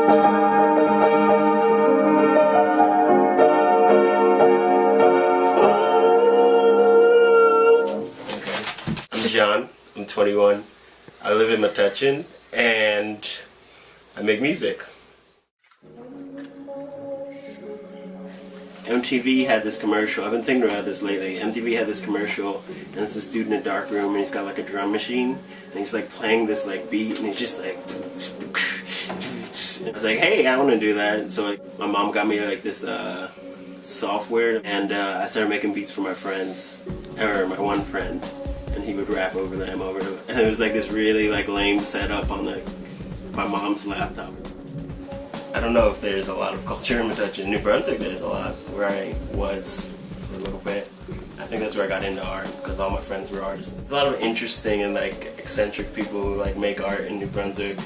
I'm Jon. I'm 21. I live in Metuchen, and I make music. MTV had this commercial. I've been thinking about this lately. MTV had this commercial, and it's this dude in a dark room, and he's got like a drum machine, and he's like playing this like beat, and he's just like. I was like, hey, I want to do that. And so like, my mom got me like this software, and I started making beats for my friends, or my one friend, and he would rap over them and it was like this really like lame setup on like my mom's laptop. I don't know if there's a lot of culture in Metuchen. New Brunswick, there's a lot. Where I was for a little bit, I think that's where I got into art, because all my friends were artists. There's a lot of interesting and like eccentric people who like make art in New Brunswick,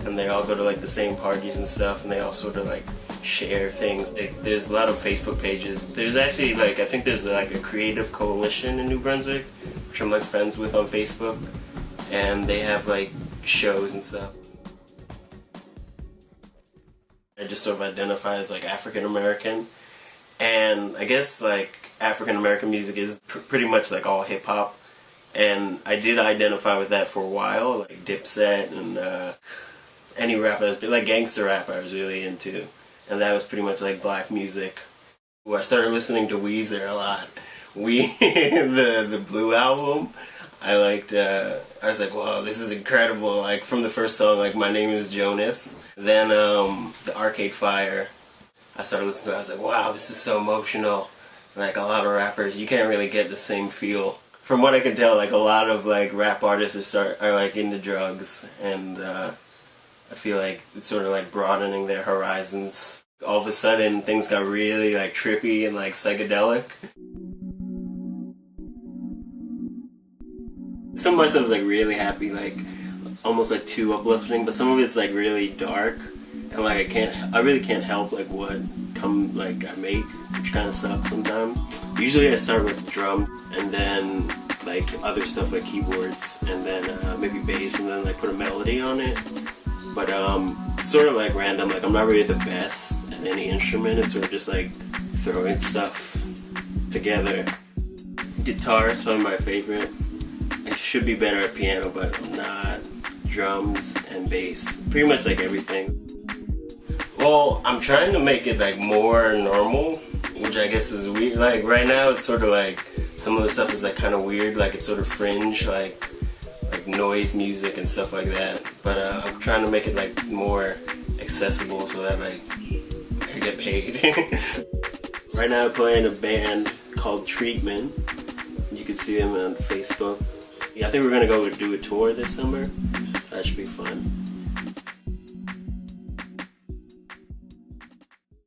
and they all go to like the same parties and stuff, and they all sort of like share things. There's a lot of Facebook pages. There's actually like, I think there's like a creative coalition in New Brunswick, which I'm like friends with on Facebook, and they have like shows and stuff. I just sort of identify as like African American, and I guess like African American music is pretty much like all hip hop, and I did identify with that for a while, like Dipset and any rap, like gangster rap I was really into, and that was pretty much like black music. I started listening to Weezer a lot. The Blue album, I liked, I was like, wow, this is incredible, like from the first song, like My Name is Jonas. Then the Arcade Fire, I started listening to it, I was like, wow, this is so emotional. Like a lot of rappers, you can't really get the same feel. From what I can tell, like a lot of like rap artists are like into drugs, and I feel like it's sort of like broadening their horizons. All of a sudden, things got really like trippy and like psychedelic. Some of my stuff is like really happy, like almost like too uplifting, but some of it's like really dark, and like I really can't help like what I make, which kind of sucks sometimes. Usually I start with drums, and then like other stuff like keyboards, and then maybe bass, and then like put a melody on it. But it's sort of like random, like I'm not really the best at any instrument, it's sort of just like throwing stuff together. Guitar is probably my favorite. I should be better at piano, but I'm not. Drums and bass, pretty much like everything. Well, I'm trying to make it like more normal, which I guess is weird. Like right now it's sort of like, some of the stuff is like kind of weird, like it's sort of fringe, like noise music and stuff like that. But I'm trying to make it like more accessible so that like I get paid. Right now I play in a band called Treatment. You can see them on Facebook. Yeah, I think we're gonna go do a tour this summer. That should be fun.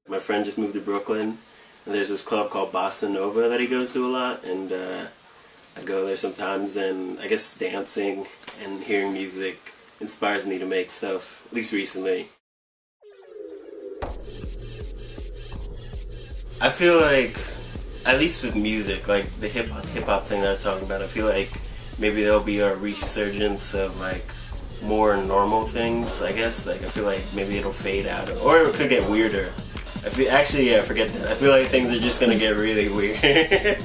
My friend just moved to Brooklyn, and there's this club called Bossa Nova that he goes to a lot, and I go there sometimes, and I guess dancing and hearing music inspires me to make stuff, at least recently. I feel like, at least with music, like the hip hop thing that I was talking about, I feel like maybe there'll be a resurgence of like more normal things, I guess. Like I feel like maybe it'll fade out, or it could get weirder. Forget that. I feel like things are just gonna get really weird.